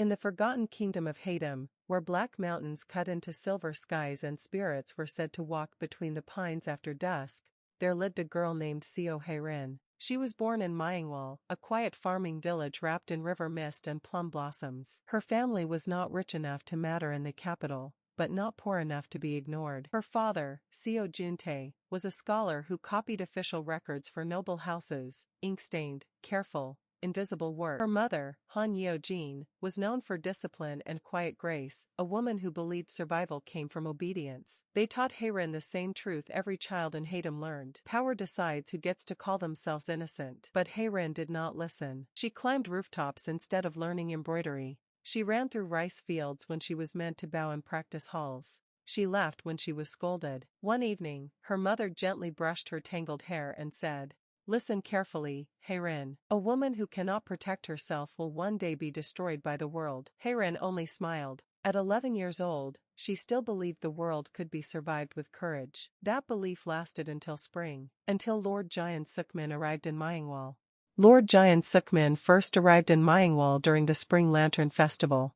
In the forgotten kingdom of Haedam, where black mountains cut into silver skies and spirits were said to walk between the pines after dusk, there lived a girl named Seo Hae-rin. She was born in Myingwal, a quiet farming village wrapped in river mist and plum blossoms. Her family was not rich enough to matter in the capital, but not poor enough to be ignored. Her father, Seo Juntae, was a scholar who copied official records for noble houses, ink-stained, careful, invisible work. Her mother, Han Yeo-jin, was known for discipline and quiet grace, a woman who believed survival came from obedience. They taught Hae-rin the same truth every child in Haedam learned. Power decides who gets to call themselves innocent. But Hae-rin did not listen. She climbed rooftops instead of learning embroidery. She ran through rice fields when she was meant to bow in practice halls. She laughed when she was scolded. One evening, her mother gently brushed her tangled hair and said, "Listen carefully, Hae-rin. A woman who cannot protect herself will one day be destroyed by the world." Hae-rin only smiled. At 11 years old, she still believed the world could be survived with courage. That belief lasted until spring, until Lord Jayan Sukmin arrived in Myingwal. Lord Jayan Sukmin first arrived in Myingwal during the Spring Lantern Festival.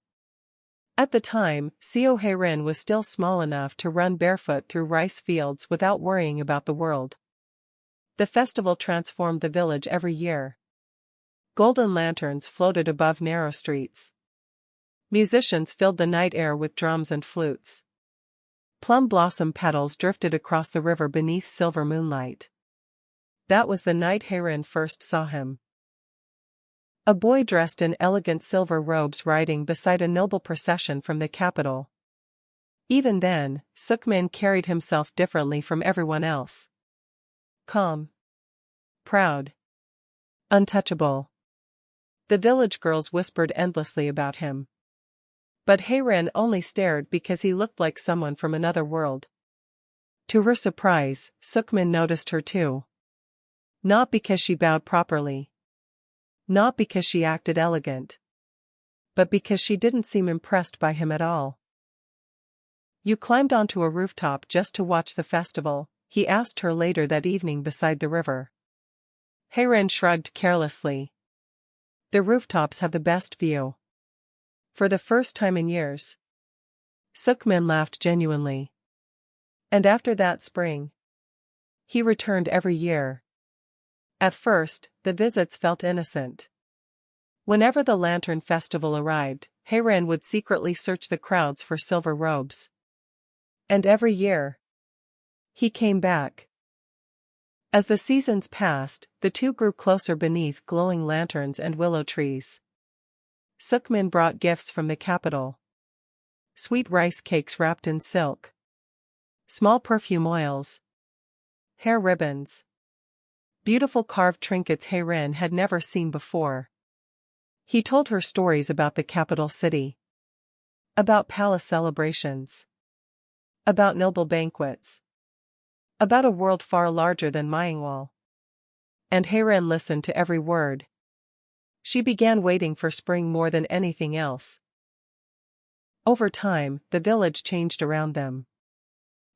At the time, Seo Hae-rin was still small enough to run barefoot through rice fields without worrying about the world. The festival transformed the village every year. Golden lanterns floated above narrow streets. Musicians filled the night air with drums and flutes. Plum blossom petals drifted across the river beneath silver moonlight. That was the night Hae-rin first saw him. A boy dressed in elegant silver robes riding beside a noble procession from the capital. Even then, Sukmin carried himself differently from everyone else. Calm. Proud. Untouchable. The village girls whispered endlessly about him. But Hae-rin only stared because he looked like someone from another world. To her surprise, Sukmin noticed her too. Not because she bowed properly. Not because she acted elegant. But because she didn't seem impressed by him at all. "You climbed onto a rooftop just to watch the festival?" he asked her later that evening beside the river. Hae-rin shrugged carelessly. "The rooftops have the best view." For the first time in years. Sukmin laughed genuinely. And after that spring, he returned every year. At first, the visits felt innocent. Whenever the Lantern Festival arrived, Hae-rin would secretly search the crowds for silver robes. And every year, he came back. As the seasons passed, the two grew closer beneath glowing lanterns and willow trees. Sukmin brought gifts from the capital. Sweet rice cakes wrapped in silk. Small perfume oils. Hair ribbons. Beautiful carved trinkets Hae-rin had never seen before. He told her stories about the capital city. About palace celebrations. About noble banquets. About a world far larger than Myingwal. And Hae-rin listened to every word. She began waiting for spring more than anything else. Over time, the village changed around them.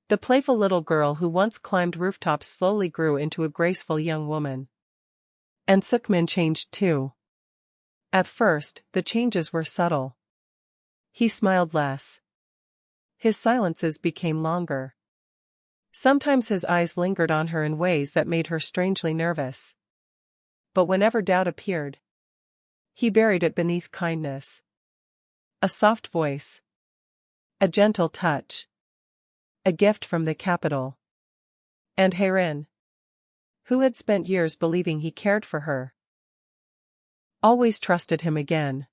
The playful little girl who once climbed rooftops slowly grew into a graceful young woman. And Sukmin changed too. At first, the changes were subtle. He smiled less. His silences became longer. Sometimes his eyes lingered on her in ways that made her strangely nervous. But whenever doubt appeared, he buried it beneath kindness. A soft voice. A gentle touch. A gift from the capital. And Hae-rin, who had spent years believing he cared for her, always trusted him again.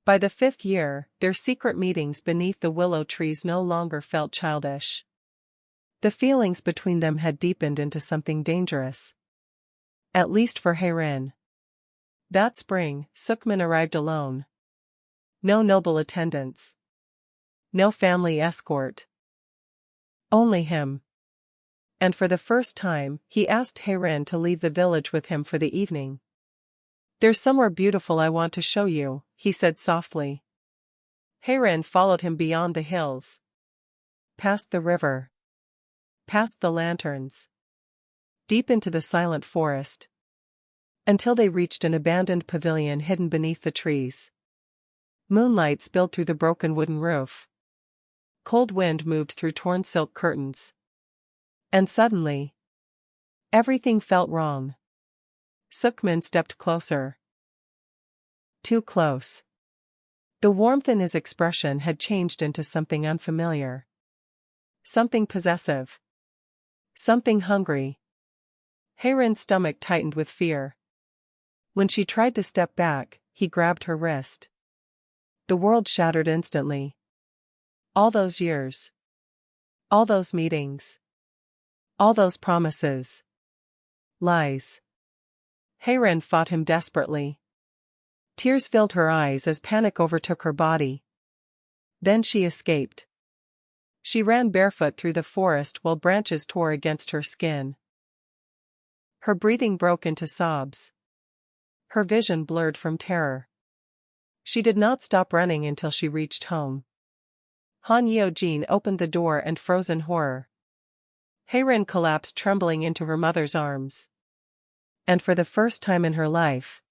By the 5th year, their secret meetings beneath the willow trees no longer felt childish. The feelings between them had deepened into something dangerous. At least for Hae-rin. That spring, Sukmin arrived alone. No noble attendants. No family escort. Only him. And for the first time, he asked Hae-rin to leave the village with him for the evening. "There's somewhere beautiful I want to show you," he said softly. Hae-rin followed him beyond the hills. Past the river. Past the lanterns. Deep into the silent forest. Until they reached an abandoned pavilion hidden beneath the trees. Moonlight spilled through the broken wooden roof. Cold wind moved through torn silk curtains. And suddenly, everything felt wrong. Sukmin stepped closer. Too close. The warmth in his expression had changed into something unfamiliar. Something possessive. Something hungry. Hae-rin's stomach tightened with fear. When she tried to step back, he grabbed her wrist. The world shattered instantly. All those years. All those meetings. All those promises. Lies. Hae-rin fought him desperately. Tears filled her eyes as panic overtook her body. Then she escaped. She ran barefoot through the forest while branches tore against her skin. Her breathing broke into sobs. Her vision blurred from terror. She did not stop running until she reached home. Han Yeo-jin opened the door and froze in horror. Hae-rin collapsed trembling into her mother's arms. And for the first time in her life,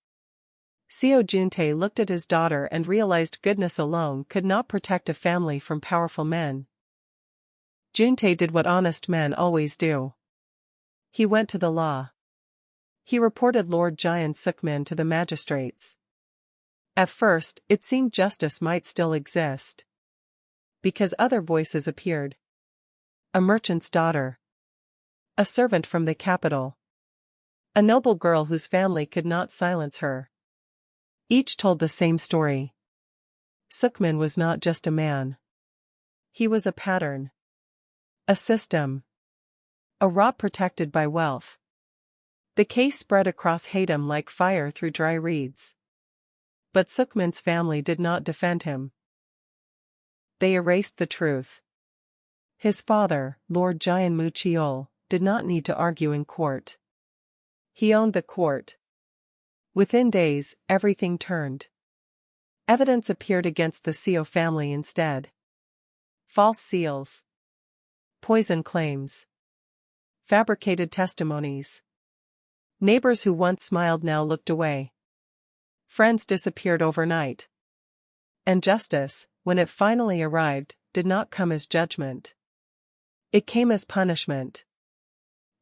Seo Juntae looked at his daughter and realized goodness alone could not protect a family from powerful men. Juntae did what honest men always do. He went to the law. He reported Lord Jian Sukmin to the magistrates. At first, it seemed justice might still exist. Because other voices appeared. A merchant's daughter. A servant from the capital. A noble girl whose family could not silence her. Each told the same story. Sukmin was not just a man. He was a pattern. A system. A rot protected by wealth. The case spread across Haedam like fire through dry reeds. But Sukmin's family did not defend him. They erased the truth. His father, Lord Jian Mucheol, did not need to argue in court. He owned the court. Within days, everything turned. Evidence appeared against the Seo family instead. False seals. Poison claims. Fabricated testimonies. Neighbors who once smiled now looked away. Friends disappeared overnight. And justice, when it finally arrived, did not come as judgment. It came as punishment.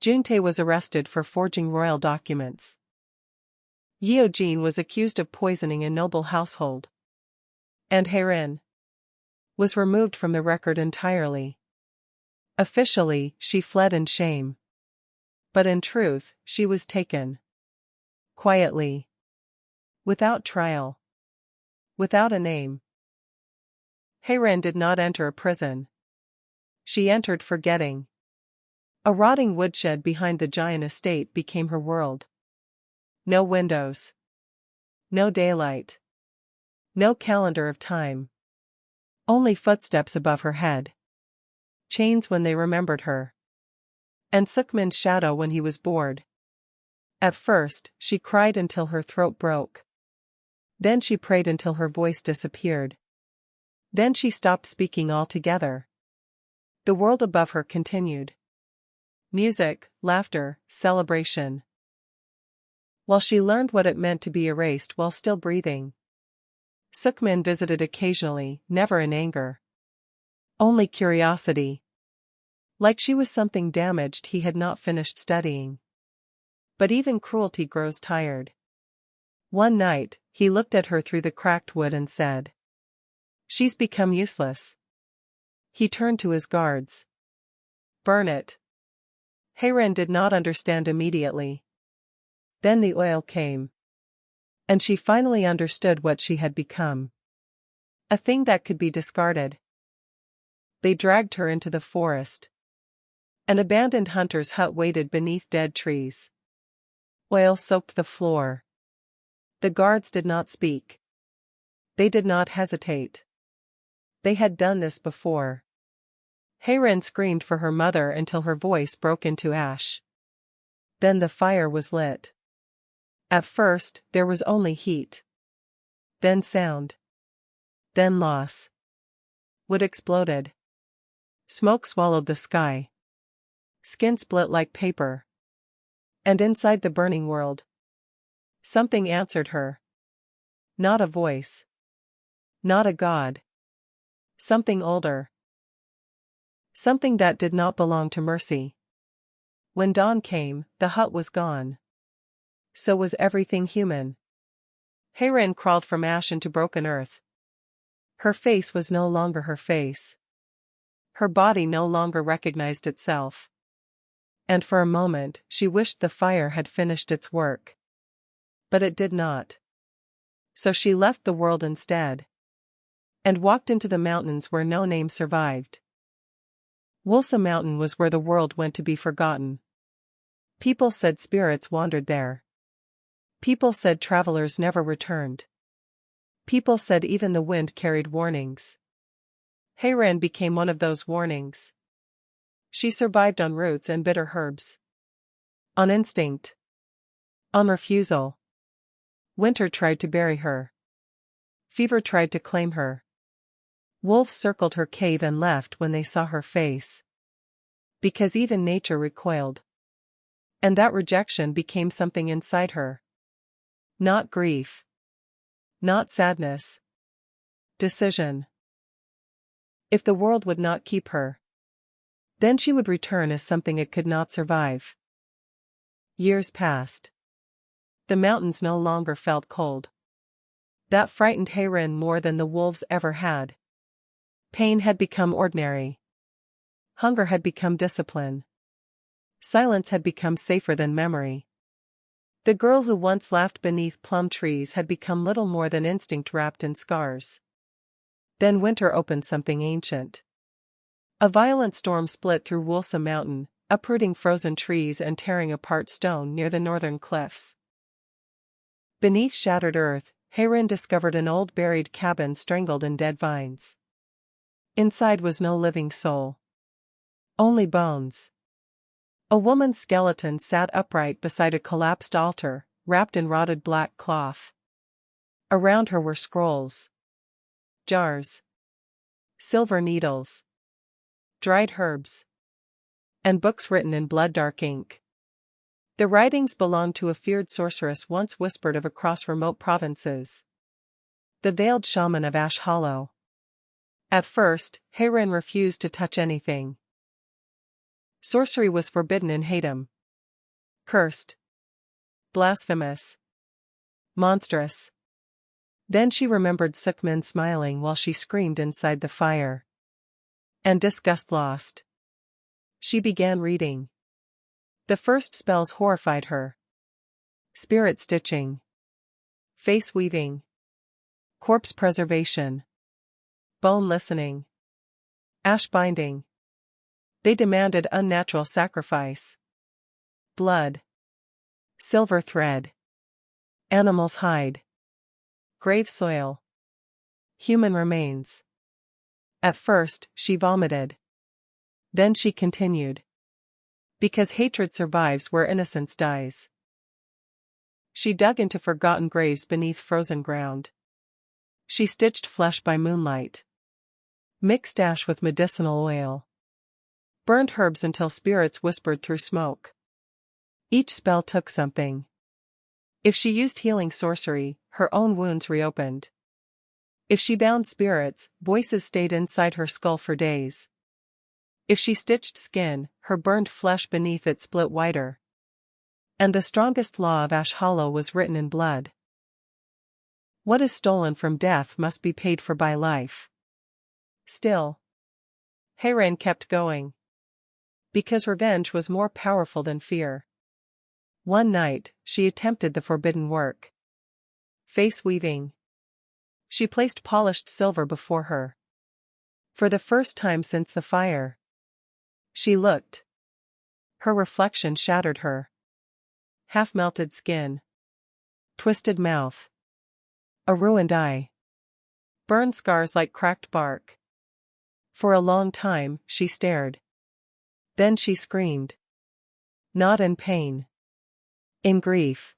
Juntae was arrested for forging royal documents. Yeo-jin was accused of poisoning a noble household. And Hae-rin was removed from the record entirely. Officially, she fled in shame. But in truth, she was taken. Quietly. Without trial. Without a name. Hae-rin did not enter a prison. She entered forgetting. A rotting woodshed behind the giant estate became her world. No windows. No daylight. No calendar of time. Only footsteps above her head. Chains when they remembered her. And Sukmin's shadow when he was bored. At first, she cried until her throat broke. Then she prayed until her voice disappeared. Then she stopped speaking altogether. The world above her continued. Music, laughter, celebration. While she learned what it meant to be erased while still breathing. Sukmin visited occasionally, never in anger. Only curiosity. Like she was something damaged he had not finished studying. But even cruelty grows tired. One night, he looked at her through the cracked wood and said, "She's become useless." He turned to his guards. "Burn it." Hae-rin did not understand immediately. Then the oil came. And she finally understood what she had become. A thing that could be discarded. They dragged her into the forest. An abandoned hunter's hut waited beneath dead trees. Oil soaked the floor. The guards did not speak. They did not hesitate. They had done this before. Hae-rin screamed for her mother until her voice broke into ash. Then the fire was lit. At first, there was only heat. Then sound. Then loss. Wood exploded. Smoke swallowed the sky. Skin split like paper. And inside the burning world, something answered her. Not a voice. Not a god. Something older. Something that did not belong to mercy. When dawn came, the hut was gone. So was everything human. Hae-rin crawled from ash into broken earth. Her face was no longer her face. Her body no longer recognized itself. And for a moment, she wished the fire had finished its work. But it did not. So she left the world instead. And walked into the mountains where no name survived. Wulsa Mountain was where the world went to be forgotten. People said spirits wandered there. People said travelers never returned. People said even the wind carried warnings. Hae-rin became one of those warnings. She survived on roots and bitter herbs. On instinct. On refusal. Winter tried to bury her. Fever tried to claim her. Wolves circled her cave and left when they saw her face. Because even nature recoiled. And that rejection became something inside her. Not grief. Not sadness. Decision. If the world would not keep her, then she would return as something it could not survive. Years passed. The mountains no longer felt cold. That frightened Hae-rin more than the wolves ever had. Pain had become ordinary. Hunger had become discipline. Silence had become safer than memory. The girl who once laughed beneath plum trees had become little more than instinct wrapped in scars. Then winter opened something ancient. A violent storm split through Wulsa Mountain, uprooting frozen trees and tearing apart stone near the northern cliffs. Beneath shattered earth, Hae-rin discovered an old buried cabin strangled in dead vines. Inside was no living soul. Only bones. A woman's skeleton sat upright beside a collapsed altar, wrapped in rotted black cloth. Around her were scrolls. Jars. Silver needles. Dried herbs. And books written in blood-dark ink. The writings belonged to a feared sorceress once whispered of across remote provinces. The veiled shaman of Ash Hollow. At first, Hae-rin refused to touch anything. Sorcery was forbidden in Haedam. Cursed. Blasphemous. Monstrous. Then she remembered Sukmin smiling while she screamed inside the fire. And disgust lost. She began reading. The first spells horrified her. Spirit stitching. Face weaving. Corpse preservation. Bone listening. Ash binding. They demanded unnatural sacrifice. Blood. Silver thread. Animal's hide. Grave soil. Human remains. At first, she vomited. Then she continued. Because hatred survives where innocence dies. She dug into forgotten graves beneath frozen ground. She stitched flesh by moonlight. Mixed ash with medicinal oil. Burned herbs until spirits whispered through smoke. Each spell took something. If she used healing sorcery, her own wounds reopened. If she bound spirits, voices stayed inside her skull for days. If she stitched skin, her burned flesh beneath it split wider. And the strongest law of Ash Hollow was written in blood. What is stolen from death must be paid for by life. Still, Hae-rin kept going. Because revenge was more powerful than fear. One night, she attempted the forbidden work. Face weaving. She placed polished silver before her. For the first time since the fire. She looked. Her reflection shattered her. Half-melted skin. Twisted mouth. A ruined eye. Burned scars like cracked bark. For a long time, she stared. Then she screamed. Not in pain. In grief.